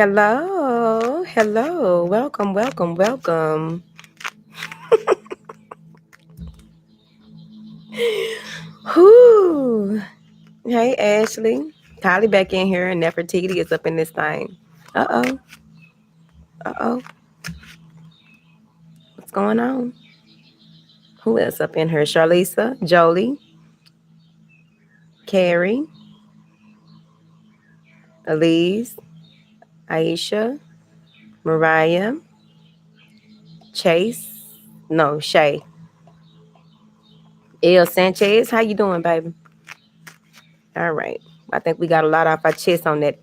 Hello, hello, welcome, welcome, welcome. Whoo! Hey, Ashley. Kylie back in here, and Nefertiti is up in this thing. Uh oh. What's going on? Who else up in here? Charlisa, Jolie, Carrie, Elise, Aisha, Mariah, Chase. No, Shay. El Sanchez. How you doing, baby? All right. I think we got a lot off our chest on that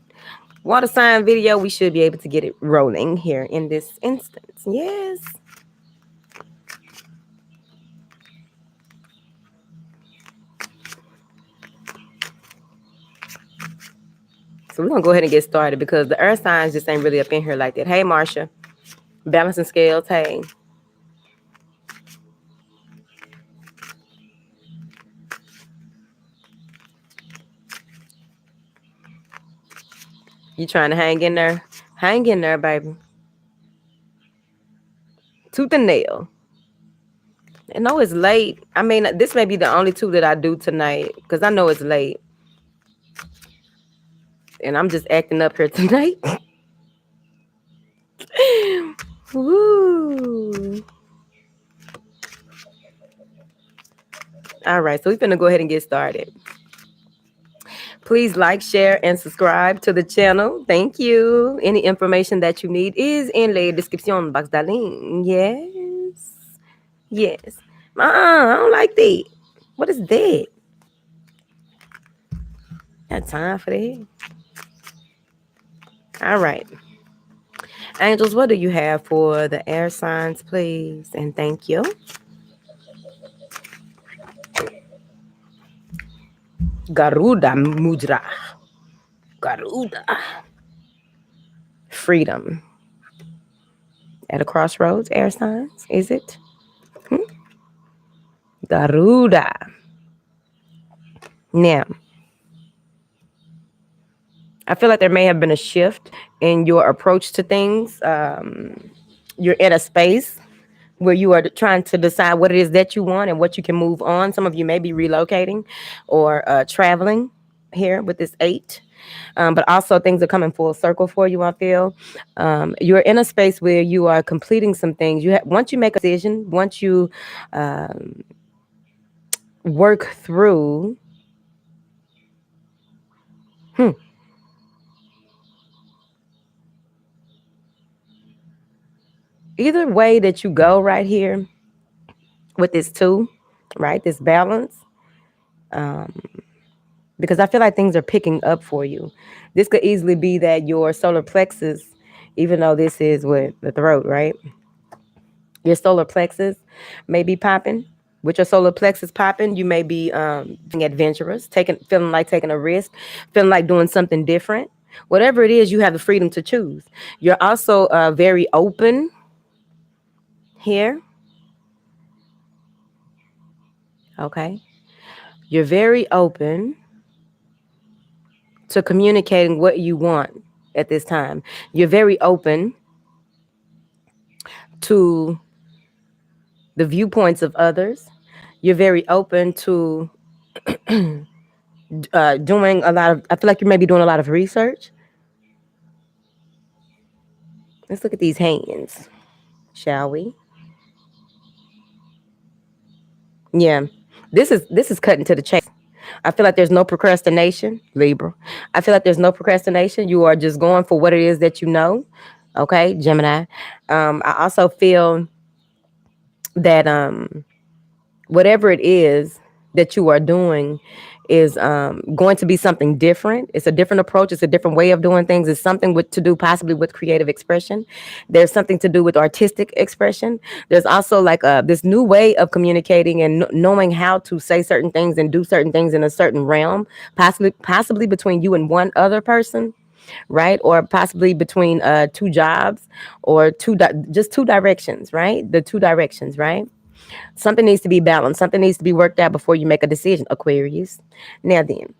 water sign video. We should be able to get it rolling here in this instance. Yes. So we're going to go ahead and get started because the earth signs just ain't really up in here like that. Hey, Marsha. Balancing scales. Hey. You trying to hang in there? Hang in there, baby. Tooth and nail. I know it's late. I mean, this may be the only two that I do tonight because I know it's late. And I'm just acting up here tonight. Woo. All right, so we're going to go ahead and get started. Please like, share, and subscribe to the channel. Thank you. Any information that you need is in the description box, darling. Yes. Yes. I don't like that. What is that? Got time for that? All right. Angels, what do you have for the air signs, please? And thank you. Garuda Mudra. Garuda. Freedom. At a crossroads, air signs, is it? Garuda. Now, I feel like there may have been a shift in your approach to things. You're in a space where you are trying to decide what it is that you want and what you can move on. Some of you may be relocating or traveling here with this 8. But also things are coming full circle for you, I feel. You're in a space where you are completing some things. Once you make a decision, once you work through... Either way that you go right here with this 2, right, this balance, because I feel like things are picking up for you. This could easily be that your solar plexus, even though this is with the throat, right, your solar plexus may be popping. With your solar plexus popping, you may be being adventurous, feeling like taking a risk, feeling like doing something different. Whatever it is, you have the freedom to choose. You're also very open here. Okay. You're very open to communicating what you want at this time. You're very open to the viewpoints of others. You're very open to doing a lot of... I feel like you may be doing a lot of research. Let's look at these hands, shall we? Yeah, this is cutting to the chase. I feel like there's no procrastination, Libra. I feel like there's no procrastination. You are just going for what it is that you know. Okay, Gemini. I also feel that whatever it is that you are doing is going to be something different. It's a different approach. It's a different way of doing things. It's something to do possibly with creative expression. There's something to do with artistic expression. There's also like this new way of communicating and knowing how to say certain things and do certain things in a certain realm, possibly between you and one other person, right? Or possibly between 2 jobs or just 2 directions, right? The 2 directions, right? Something needs to be balanced. Something needs to be worked out before you make a decision, Aquarius. Now then,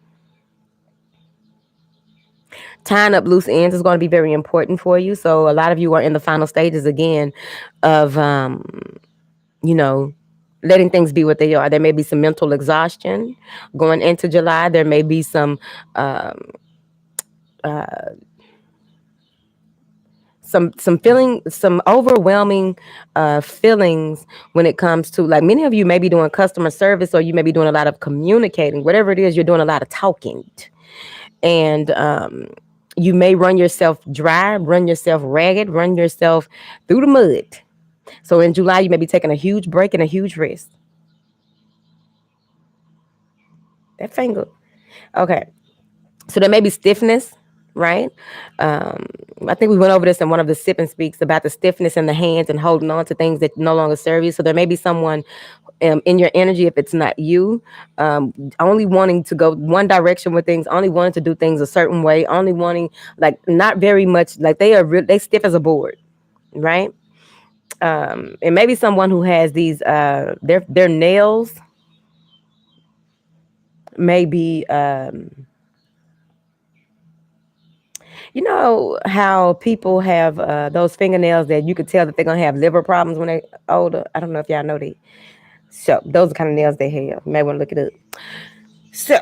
Tying up loose ends is going to be very important for you. So a lot of you are in the final stages again of, you know, letting things be what they are. There may be some mental exhaustion going into July. There may be um, some overwhelming feelings when it comes to, like, many of you may be doing customer service, or you may be doing a lot of communicating. Whatever it is, you're doing a lot of talking, and you may run yourself dry, run yourself ragged, run yourself through the mud. So in July, you may be taking a huge break and a huge rest. That finger. Okay. So there may be stiffness, right? I think we went over this in one of the sip and speaks about the stiffness in the hands and holding on to things that no longer serve you. So there may be someone in your energy, if it's not you, only wanting to go one direction with things, only wanting to do things a certain way, only wanting, like, not very much, like they are they stiff as a board, right? And maybe someone who has these their nails may be you know how people have those fingernails that you could tell that they're gonna have liver problems when they're older. I don't know if y'all know that. So those are the kind of nails they have. You may want to look it up. So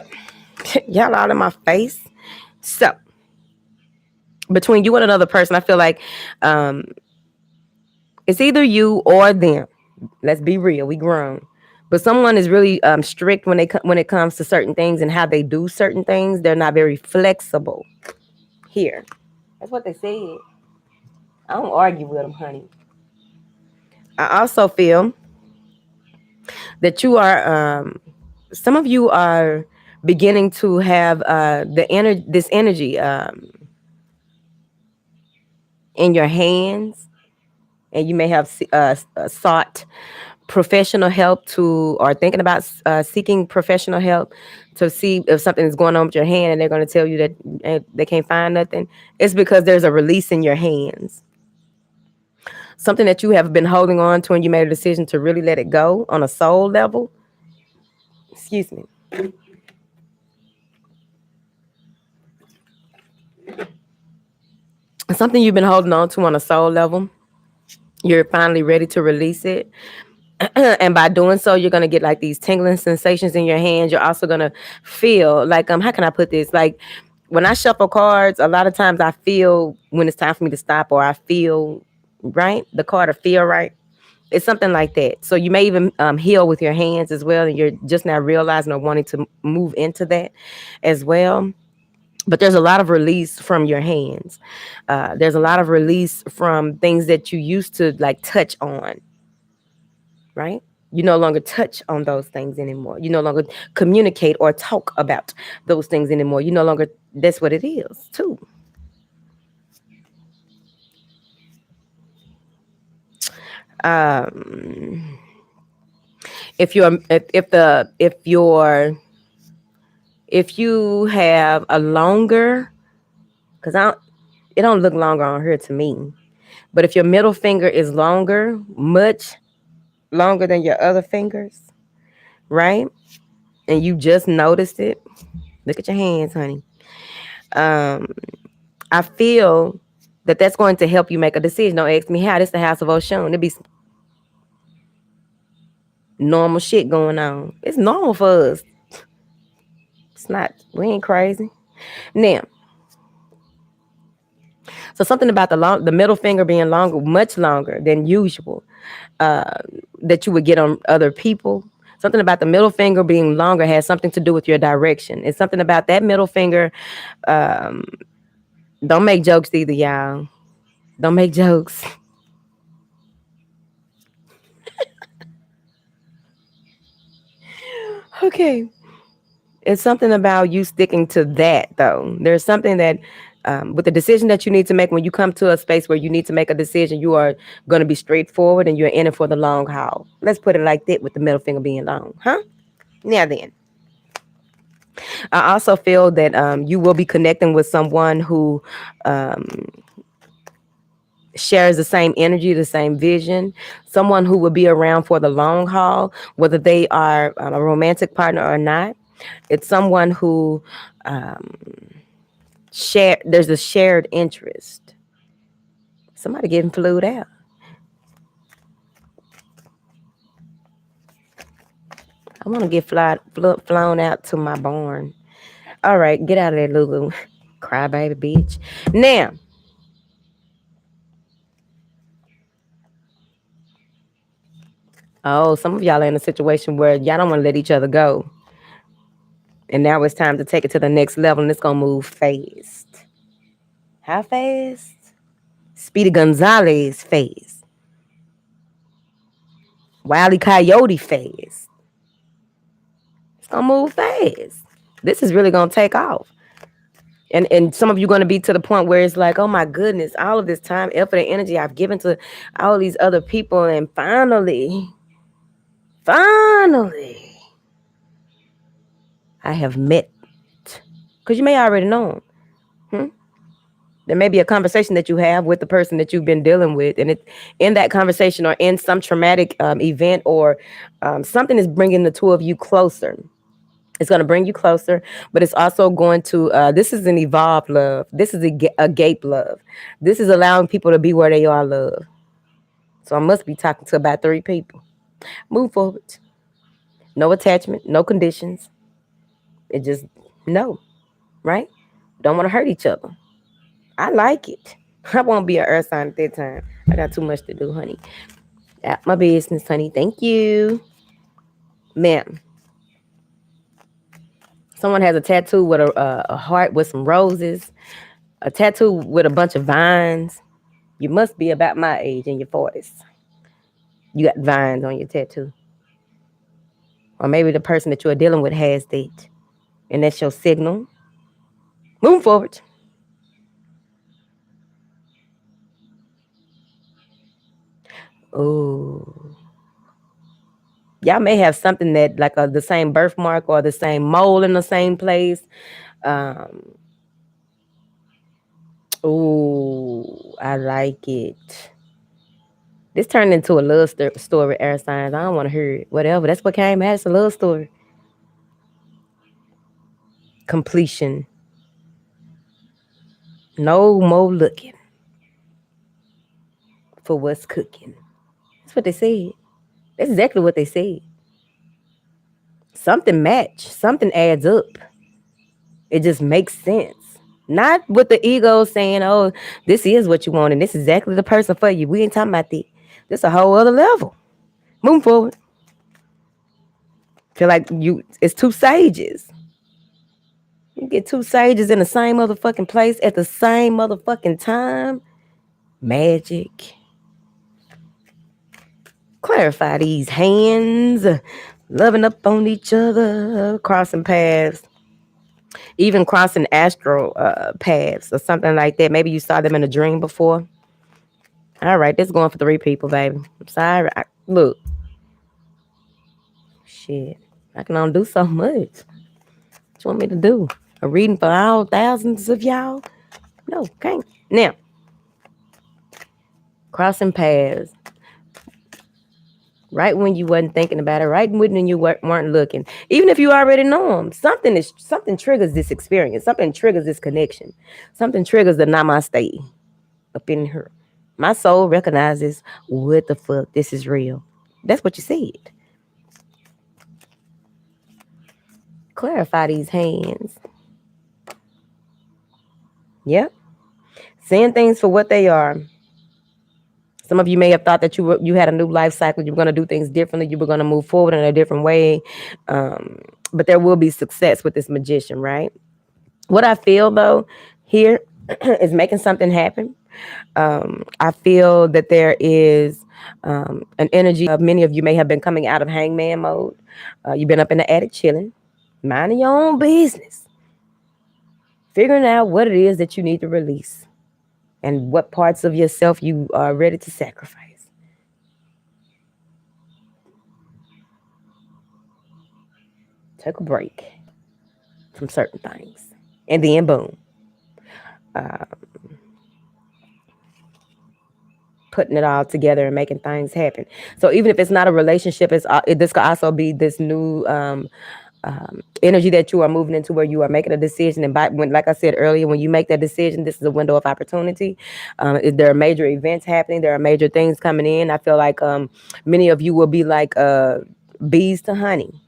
y'all all in my face. So between you and another person, I feel like it's either you or them. Let's be real. We grown. But someone is really strict when when it comes to certain things and how they do certain things. They're not very flexible. Here, that's what they said. I don't argue with them, honey. I also feel that you are. Some of you are beginning to have this energy in your hands, and you may have sought professional help to, or thinking about seeking professional help to see if something is going on with your hand, and they're going to tell you that they can't find nothing. It's because there's a release in your hands, something that you have been holding on to, and you made a decision to really let it go on a soul level. Excuse me. Something you've been holding on to on a soul level, you're finally ready to release it. And by doing so, you're gonna get like these tingling sensations in your hands. You're also gonna feel like, how can I put this? Like, when I shuffle cards, a lot of times I feel when it's time for me to stop, or I feel right, the card, or feel right. It's something like that. So you may even heal with your hands as well, and you're just now realizing or wanting to move into that as well. But there's a lot of release from your hands. There's a lot of release from things that you used to like touch on, right? You no longer touch on those things anymore. You no longer communicate or talk about those things anymore. You no longer, that's what it is too. If you're if you have a longer, because it don't look longer on here to me, but if your middle finger is longer, much longer than your other fingers, right? And you just noticed it, look at your hands, honey. I feel that that's going to help you make a decision. Don't ask me how. This is the House of Oshun. There be some normal shit going on. It's normal for us. It's not. We ain't crazy. Now, so something about the middle finger being longer, much longer than usual, that you would get on other people. Something about the middle finger being longer has something to do with your direction. It's something about that middle finger. Don't make jokes either, y'all. Don't make jokes. Okay. It's something about you sticking to that, though. There's something that, with the decision that you need to make, when you come to a space where you need to make a decision, you are going to be straightforward and you're in it for the long haul. Let's put it like that, with the middle finger being long, huh? Now then, I also feel that you will be connecting with someone who shares the same energy, the same vision, someone who will be around for the long haul, whether they are a romantic partner or not. It's someone who There's a shared interest. Somebody getting flued out. I want to get flown out to my barn. All right, get out of there, Lulu. Crybaby bitch. Now, oh, some of y'all are in a situation where y'all don't want to let each other go. And now it's time to take it to the next level, and it's going to move fast. How fast? Speedy Gonzalez fast. Wiley Coyote fast. It's going to move fast. This is really going to take off. And some of you going to be to the point where it's like, oh my goodness, all of this time, effort, and energy I've given to all these other people, and finally, I have met. Because you may already know them. There may be a conversation that you have with the person that you've been dealing with, and in that conversation or in some traumatic event or something is bringing the two of you closer. It's going to bring you closer, but it's also going to, this is an evolved love. This is a gape love. This is allowing people to be where they are, love. So I must be talking to about 3 people. Move forward. No attachment, no conditions. It just, no, right? Don't want to hurt each other. I like it. I won't be an earth sign at that time. I got too much to do, honey. Out my business, honey. Thank you. Ma'am. Someone has a tattoo with a heart with some roses. A tattoo with a bunch of vines. You must be about my age, in your 40s. You got vines on your tattoo. Or maybe the person that you are dealing with has that. And that's your signal. Move forward. Oh. Y'all may have something that like the same birthmark or the same mole in the same place. Oh, I like it. This turned into a love story, air signs. I don't want to hear it. Whatever. That's what came out. It's a love story. Completion. No more looking for what's cooking. That's what they said. That's exactly what they said. Something match. Something adds up. It just makes sense. Not with the ego saying, oh, this is what you want and this is exactly the person for you. We ain't talking about that. This a whole other level. Move forward. Feel like it's 2 sages. You get 2 sages in the same motherfucking place at the same motherfucking time. Magic. Clarify these hands. Loving up on each other. Crossing paths. Even crossing astral paths or something like that. Maybe you saw them in a dream before. All right, this is going for 3 people, baby. I'm sorry. Look. Shit. I can only do so much. What you want me to do? A reading for all thousands of y'all? No, can't. Now, crossing paths. Right when you wasn't thinking about it, right when you weren't looking. Even if you already know them, something triggers this experience. Something triggers this connection. Something triggers the namaste up in her. My soul recognizes, what the fuck, this is real. That's what you said. Clarify these hands. Yep. Seeing things for what they are. Some of you may have thought that you had a new life cycle. You were going to do things differently. You were going to move forward in a different way. But there will be success with this magician, right? What I feel, though, here is making something happen. I feel that there is an energy of many of you may have been coming out of hangman mode. You've been up in the attic chilling, minding your own business, figuring out what it is that you need to release and what parts of yourself you are ready to sacrifice. Take a break from certain things. And then boom. Putting it all together and making things happen. So even if it's not a relationship, this could also be this new energy that you are moving into, where you are making a decision. And like I said earlier, when you make that decision, this is a window of opportunity. There are major events happening. There are major things coming in. I feel like many of you will be like bees to honey.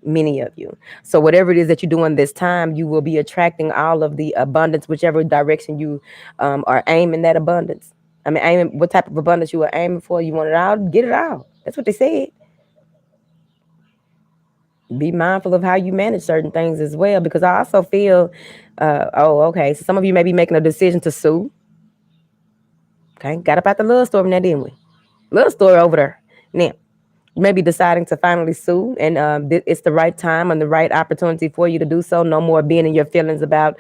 Many of you. So whatever it is that you're doing this time, you will be attracting all of the abundance, whichever direction you are aiming that abundance. I mean, aiming what type of abundance you are aiming for. You want it all, get it all. That's what they said. Be mindful of how you manage certain things as well, because I also feel, okay, so some of you may be making a decision to sue. Okay, got up out the little story now, didn't we? Little story over there. Now, you may be deciding to finally sue, and it's the right time and the right opportunity for you to do so. No more being in your feelings about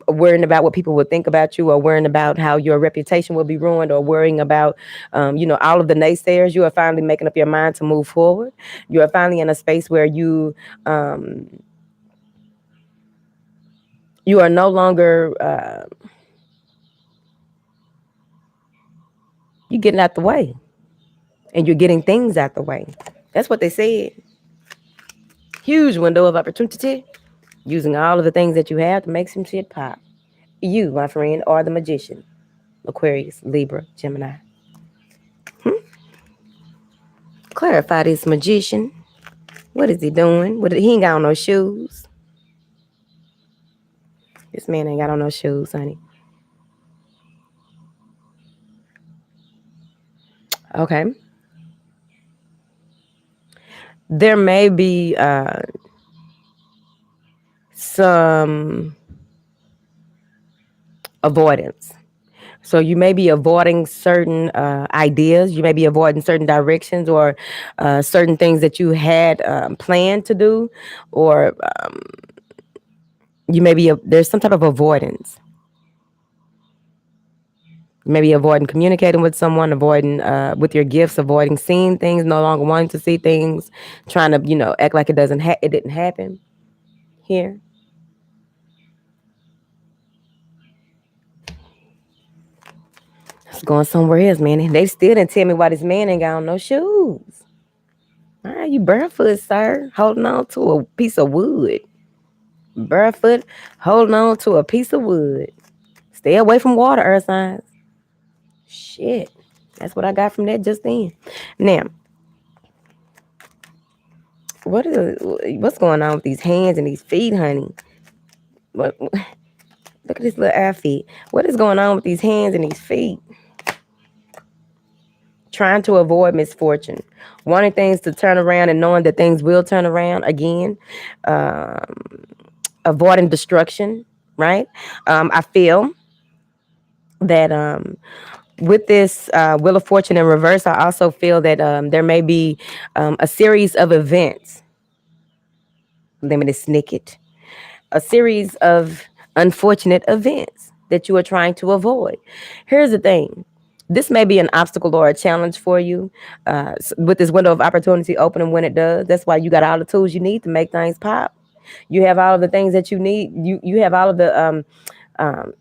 worrying about what people will think about you, or worrying about how your reputation will be ruined, or worrying about, all of the naysayers. You are finally making up your mind to move forward. You are finally in a space where you are no longer you're getting out the way, and you're getting things out the way. That's what they said. Huge window of opportunity, using all of the things that you have to make some shit pop. You, my friend, are the magician. Aquarius, Libra, Gemini. Clarify this magician. What is he doing? He ain't got on no shoes. This man ain't got on no shoes, honey. Okay. There may be some avoidance. So you may be avoiding certain ideas. You may be avoiding certain directions, or certain things that you had planned to do, or you may be there's some type of avoidance. You may be avoiding communicating with someone, avoiding with your gifts, avoiding seeing things, no longer wanting to see things, trying to act like it didn't happen here. It's going somewhere else, man. They still didn't tell me why this man ain't got on no shoes. All right, you barefoot, sir, holding on to a piece of wood. Barefoot, holding on to a piece of wood. Stay away from water, earth signs. Shit. That's what I got from that just then. Now, what's going on with these hands and these feet, honey? Look at this little air feet. What is going on with these hands and these feet? Trying to avoid misfortune, wanting things to turn around and knowing that things will turn around again. Avoiding destruction, right? I feel that with this Wheel of Fortune in reverse, I also feel that there may be a series of events. Let me just snick it. A series of unfortunate events that you are trying to avoid. Here's the thing. This may be an obstacle or a challenge for you with this window of opportunity opening when it does. That's why you got all the tools you need to make things pop. You have all of the things that you need. You have all of the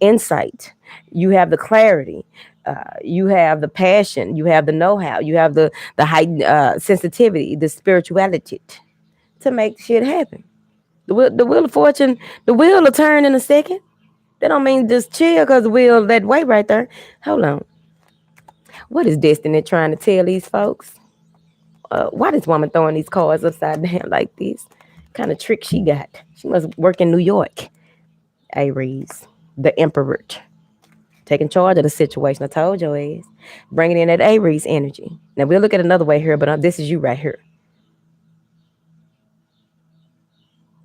insight. You have the clarity. You have the passion. You have the know-how. You have the heightened sensitivity, the spirituality to make shit happen. The wheel of fortune, the wheel will turn in a second. That don't mean just chill because the wheel that way right there. Hold on. What is destiny trying to tell these folks? Why this woman throwing these cards upside down like this? Kind of trick she got. She must work in New York. Aries, the emperor, taking charge of the situation. I told your ass. Bringing in that Aries energy. Now we'll look at another way here, but this is you right here.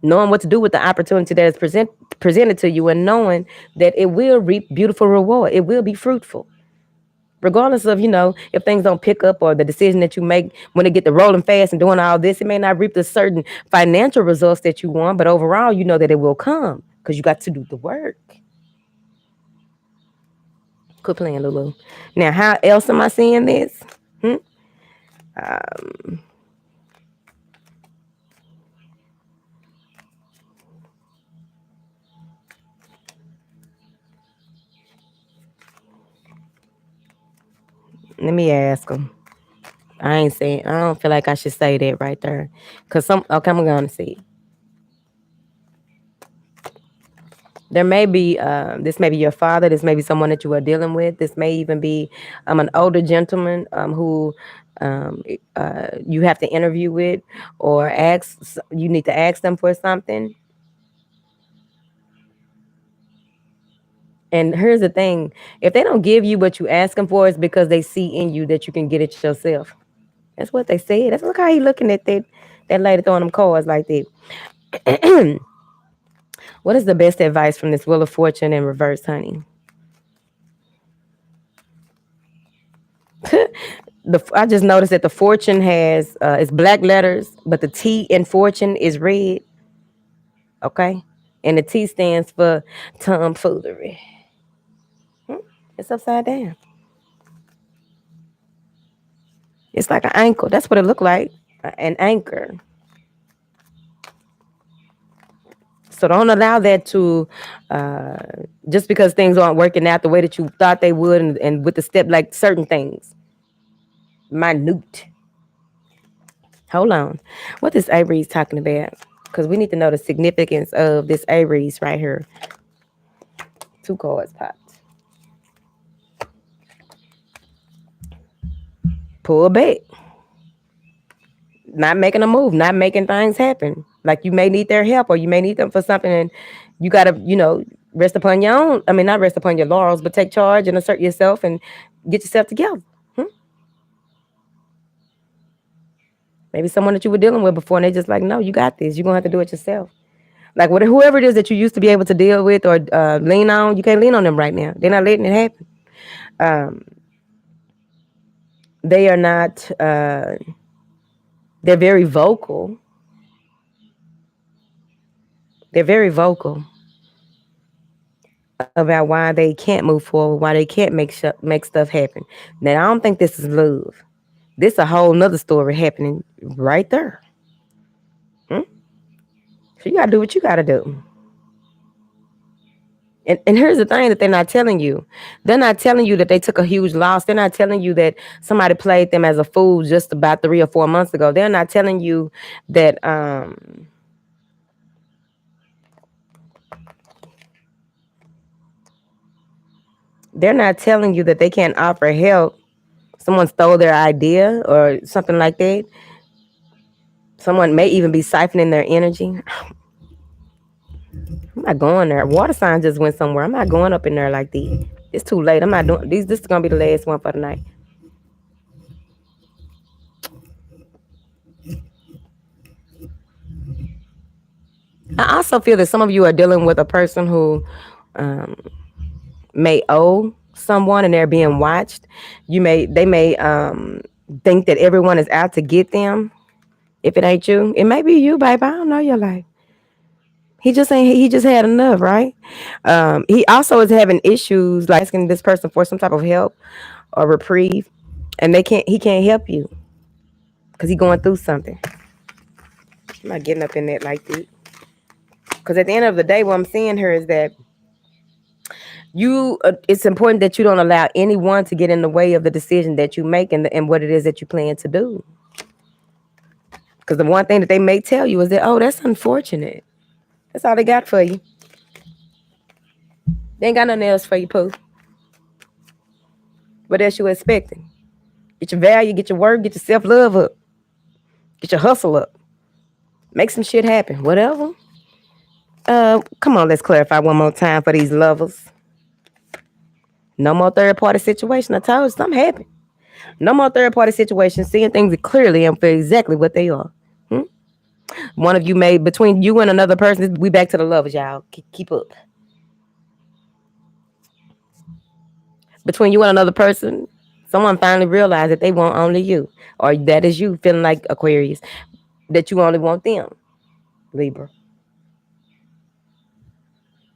Knowing what to do with the opportunity that is presented to you, and knowing that it will reap beautiful reward. It will be fruitful. Regardless of, if things don't pick up, or the decision that you make when it get to rolling fast and doing all this, it may not reap the certain financial results that you want, but overall, you know that it will come because you got to do the work. Quit playing, Lulu. Now, how else am I seeing this? Let me ask them. I ain't saying. I don't feel like I should say that right there, cause some. Okay, I'm gonna see. There may be. This may be your father. This may be someone that you are dealing with. This may even be an older gentleman who um, you have to interview with or ask. You need to ask them for something. And here's the thing: if they don't give you what you ask them for, it's because they see in you that you can get it yourself. That's what they said. That's look how he looking at that lady throwing them cards like that. What is the best advice from this Wheel of Fortune in reverse, honey? I just noticed that the fortune has it's black letters, but the T in fortune is red. Okay, and the T stands for tomfoolery. It's upside down. It's like an ankle. That's what it looked like, an anchor. So don't allow that to, uh, just because things aren't working out the way that you thought they would, and with the step like certain things, minute. Hold on, what is Aries talking about? Because we need to know the significance of this Aries right here. Two cards popped. Pull back. Not making a move, not making things happen. Like you may need their help or you may need them for something, and you gotta, rest upon your own. I mean, not rest upon your laurels, but take charge and assert yourself and get yourself together. Maybe someone that you were dealing with before, and they just like, no, you got this. You're gonna have to do it yourself. Like whoever it is that you used to be able to deal with or lean on, you can't lean on them right now. They're not letting it happen. Um, they are not. They're very vocal. They're very vocal about why they can't move forward, why they can't make stuff happen. Now I don't think this is love. This a whole nother story happening right there. Hmm? So you gotta do what you gotta do. And here's the thing that they're not telling you. They're not telling you that they took a huge loss. They're not telling you that somebody played them as a fool just about 3 or 4 months ago. They're not telling you that they're not telling you that they can't offer help. Someone stole their idea or something like that. Someone may even be siphoning their energy. I'm not going there. Water signs just went somewhere. I'm not going up in there like these. It's too late. I'm not doing these. This is gonna be the last one for the night. I also feel that some of you are dealing with a person who um, may owe someone and they're being watched. They may think that everyone is out to get them. If it ain't you, it may be you, babe. I don't know your life. He just ain't. He just had enough, right? He also is having issues, like asking this person for some type of help or reprieve, and they can't. He can't help you because he's going through something. I'm not getting up in that like that. Because at the end of the day, what I'm seeing here is that it's important that you don't allow anyone to get in the way of the decision that you make and what it is that you plan to do. Because the one thing that they may tell you is that, oh, that's unfortunate. That's all they got for you. They ain't got nothing else for you, Pooh. What else you expecting? Get your value, get your work, get your self-love up. Get your hustle up. Make some shit happen. Whatever. Come on, let's clarify one more time for these lovers. No more third-party situation. I told you something happened. No more third-party situation. Seeing things clearly and for exactly what they are. One of you may, between you and another person, we back to the lovers, y'all. Keep up. Between you and another person, someone finally realized that they want only you. Or that is you feeling like Aquarius. That you only want them. Libra.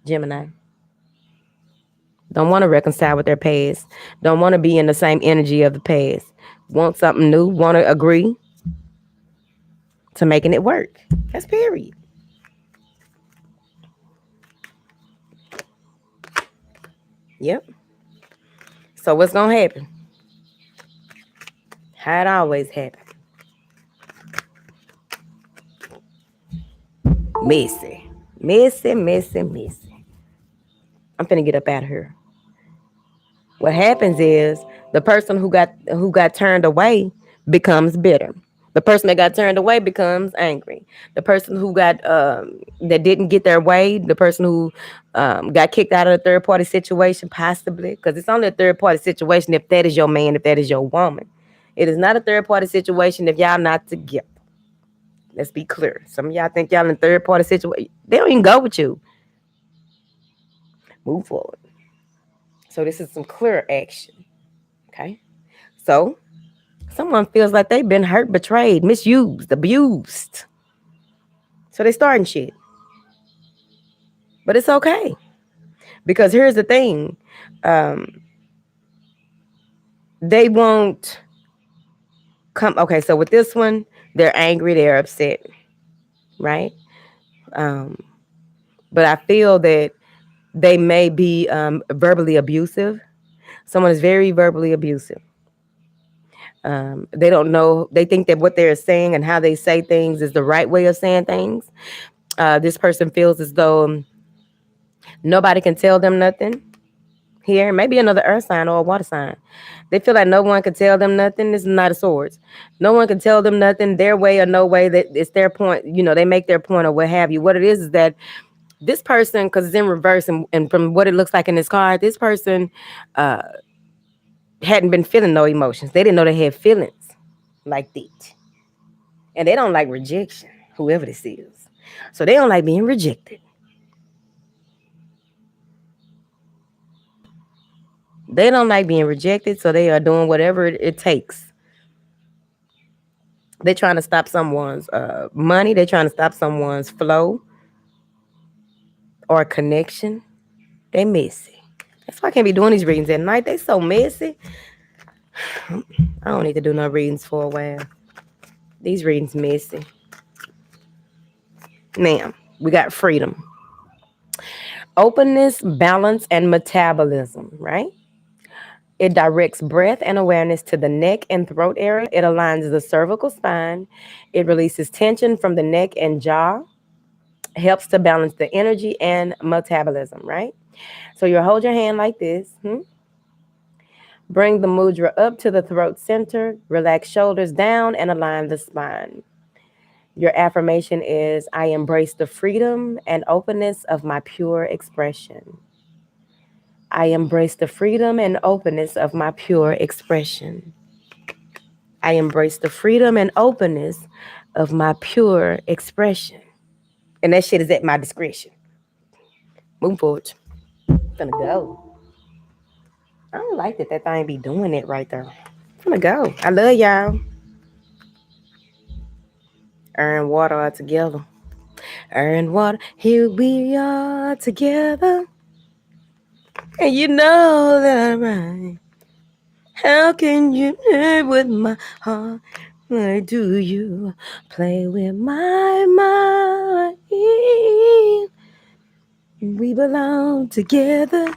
Gemini. Don't want to reconcile with their past. Don't want to be in the same energy of the past. Want something new. Want to agree to making it work. That's period. Yep. So what's going to happen? How it always happens. Messy. Messy, messy, messy. I'm finna get up out of here. What happens is the person who got turned away becomes bitter. The person that got turned away becomes angry. The person who got that didn't get their way, the person who got kicked out of a third party situation, possibly, because it's only a third party situation if that is your man, if that is your woman. It is not a third party situation if y'all not together. Let's be clear. Some of y'all think y'all in third party situation. They don't even go with you. Move forward. So this is some clear action. Okay. So someone feels like they've been hurt, betrayed, misused, abused. So they starting shit. But it's okay. Because here's the thing. They won't come. Okay, so with this one, they're angry, they're upset. Right? But I feel that they may be verbally abusive. Someone is very verbally abusive. They don't know. They think that what they're saying and how they say things is the right way of saying things. This person feels as though nobody can tell them nothing. Here, maybe another earth sign or a water sign. They feel like no one can tell them nothing. This is not a swords. No one can tell them nothing. Their way or no way. That it's their point. They make their point or what have you. What it is that this person, because it's in reverse, and from what it looks like in this card, this person hadn't been feeling no emotions. They didn't know they had feelings like that. And they don't like rejection, whoever this is. So they don't like being rejected. They don't like being rejected, so they are doing whatever it takes. They're trying to stop someone's money. They're trying to stop someone's flow or connection. They messy. That's why I can't be doing these readings at night. They so messy. I don't need to do no readings for a while. These readings messy. Now, we got freedom. Openness, balance, and metabolism, right? It directs breath and awareness to the neck and throat area. It aligns the cervical spine. It releases tension from the neck and jaw. Helps to balance the energy and metabolism, right? So you'll hold your hand like this. Bring the mudra up to the throat center. Relax shoulders down and align the spine. Your affirmation is, I embrace the freedom and openness of my pure expression. I embrace the freedom and openness of my pure expression. I embrace the freedom and openness of my pure expression. And that shit is at my discretion. Move forward. I'm gonna go. I don't like that thing be doing it right there. I'm gonna go. I love y'all. Air and water are together. Air and water, here we are together. And you know that I'm right. How can you play with my heart? Why do you play with my mind? We belong together.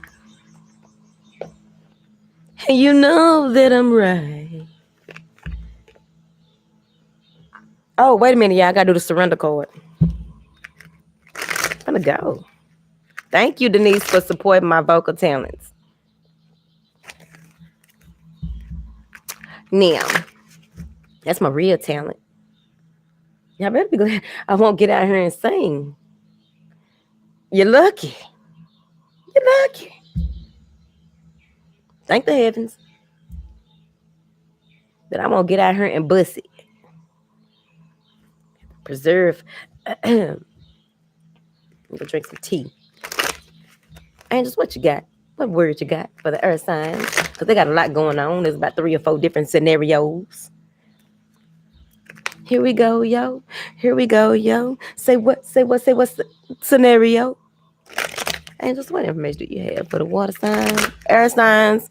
And you know that I'm right. Oh, wait a minute, y'all. I gotta do the surrender card. I'm gonna go. Thank you, Denise, for supporting my vocal talents. Now, that's my real talent. Y'all better be glad I won't get out here and sing. You're lucky. You're lucky. Thank the heavens that I won't get out here and bust it. Preserve. I'm gonna drink some tea. Angels, what you got? What words you got for the earth signs? Because they got a lot going on. There's about 3 or 4 different scenarios. Here we go, yo. Here we go, yo. Say what the scenario? Angels, what information do you have for the water signs, air signs?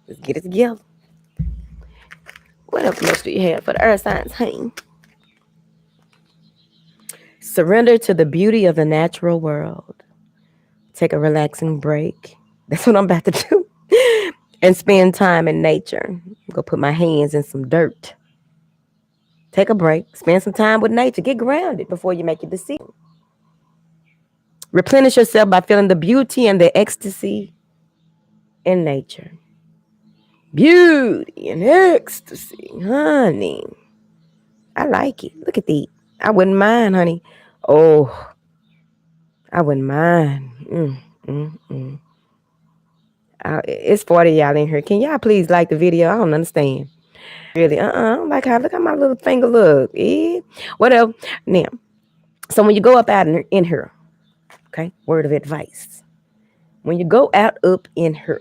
Let's get it together. What information do you have for the earth signs, honey? Surrender to the beauty of the natural world. Take a relaxing break. That's what I'm about to do. And spend time in nature. Go put my hands in some dirt. Take a break. Spend some time with nature. Get grounded before you make your decision. Replenish yourself by feeling the beauty and the ecstasy in nature. Beauty and ecstasy, honey. I like it. Look at that. I wouldn't mind, honey. Oh, I wouldn't mind. Mm, mm. It's 40 y'all in here. Can y'all please like the video? I don't understand. Really, I don't like how, look how my little finger look. Whatever. Now, so when you go up out in here, okay, word of advice. When you go out up in her,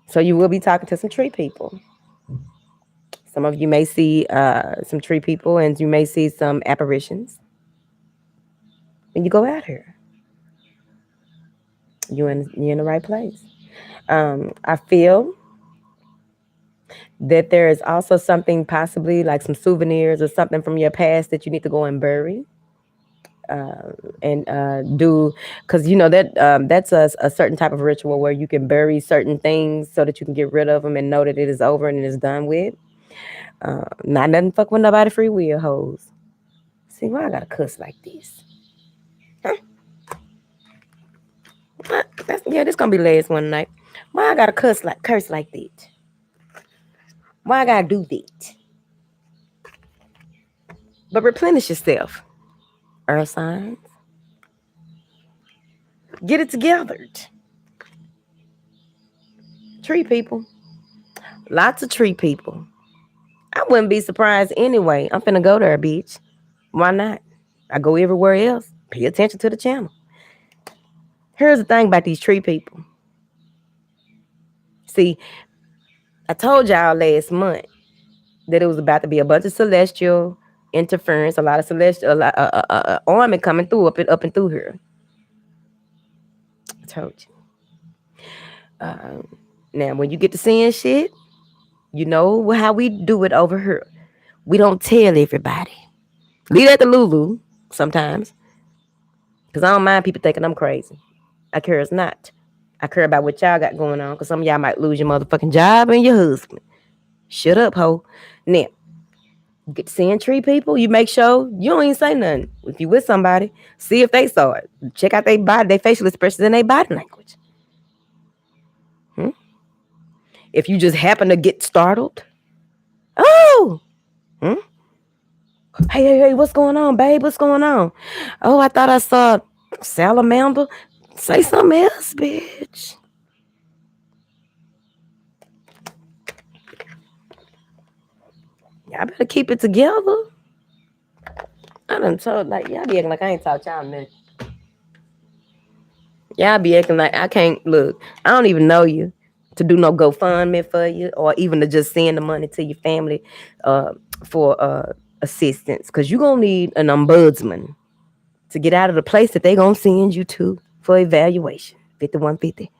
so you will be talking to some tree people. Some of you may see some tree people, and you may see some apparitions. When you go out here, you're in the right place. I feel that there is also something possibly like some souvenirs or something from your past that you need to go and bury. And do, because you know that that's a certain type of ritual where you can bury certain things so that you can get rid of them and know that it is over and it is done with. Not nothing fuck with nobody free will hoes. See, why I gotta cuss like this? Huh? This gonna be the last one tonight. Why I gotta curse like that? Why I gotta do that? But replenish yourself, earth signs. Get it together. Tree people. Lots of tree people. I wouldn't be surprised anyway. I'm finna go there, bitch. Why not? I go everywhere else. Pay attention to the channel. Here's the thing about these tree people. See, I told y'all last month that it was about to be a bunch of celestial interference, a lot of celestial army coming through up and through here. I told you. Now, when you get to seeing shit, you know how we do it over here. We don't tell everybody. Leave that to Lulu sometimes. Because I don't mind people thinking I'm crazy. I care it's not. I care about what y'all got going on. Because some of y'all might lose your motherfucking job and your husband. Shut up, ho. Now, you get to seeing tree people. You make sure you don't even say nothing. If you with somebody, see if they saw it. Check out their body, their facial expressions and their body language. If you just happen to get startled, oh, hey, what's going on, babe? What's going on? Oh, I thought I saw salamander. Say something else, bitch. Y'all better keep it together. I done told, like, y'all be acting like I ain't talked y'all nothing. Y'all be acting like I can't, look, I don't even know you to do no GoFundMe for you or even to just send the money to your family for assistance. Because you're going to need an ombudsman to get out of the place that they going to send you to for evaluation. 5150.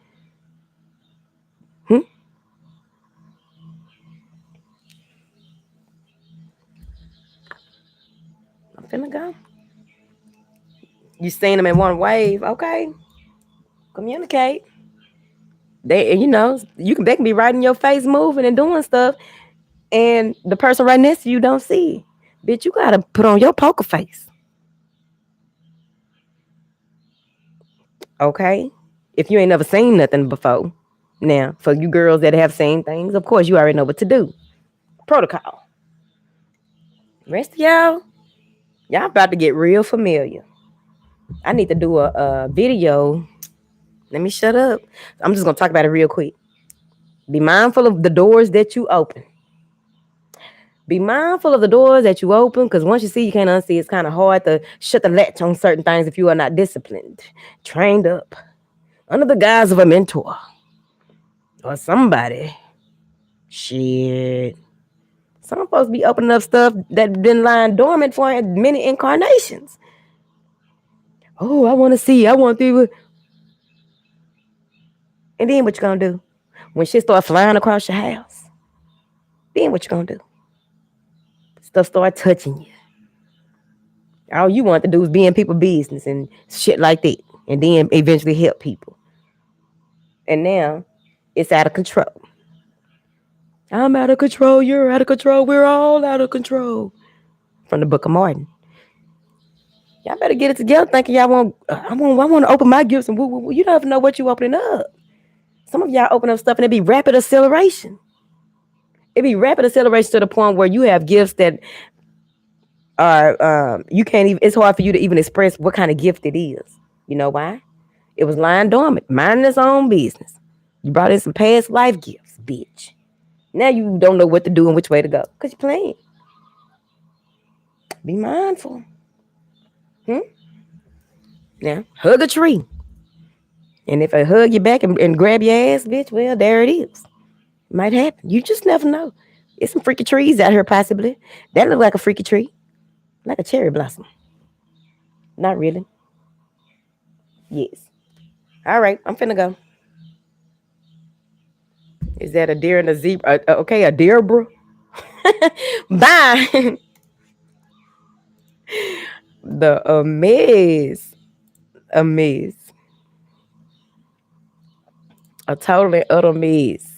I'm finna go. You seen them in one wave, okay? Communicate. They can be right in your face moving and doing stuff, and the person right next to you don't see it. Bitch, you gotta put on your poker face. Okay? If you ain't never seen nothing before. Now, for you girls that have seen things, of course you already know what to do. Protocol. Rest of y'all about to get real familiar. I need to do a video. Let me shut up. I'm just gonna talk about it real quick. Be mindful of the doors that you open. Be mindful of the doors that you open, because once you see, you can't unsee. It's kind of hard to shut the latch on certain things if you are not disciplined, trained up, under the guise of a mentor or somebody. Shit. Some supposed to be opening up stuff that been lying dormant for many incarnations. Oh, I want to see. I want to. And then what you gonna do? When shit start flying across your house, then what you gonna do? Stuff start touching you. All you want to do is be in people's business and shit like that. And then eventually help people. And now it's out of control. I'm out of control. You're out of control. We're all out of control. From the Book of Martin. Y'all better get it together. Thinking y'all want, I want to open my gifts and woo, woo, woo. You don't even know what you opening up. Some of y'all open up stuff and it be rapid acceleration. It be rapid acceleration to the point where you have gifts that are you can't even. It's hard for you to even express what kind of gift it is. You know why? It was lying dormant, minding its own business. You brought in some past life gifts, bitch. Now you don't know what to do and which way to go because you're playing. Be mindful. Now, hug a tree. And if I hug you back and grab your ass, bitch, well, there it is. Might happen. You just never know. There's some freaky trees out here, possibly. That look like a freaky tree. Like a cherry blossom. Not really. Yes. All right, I'm finna go. Is that a deer and a zebra? Okay, a deer, bro. Bye. The amaze. Amaze. A total and utter maze.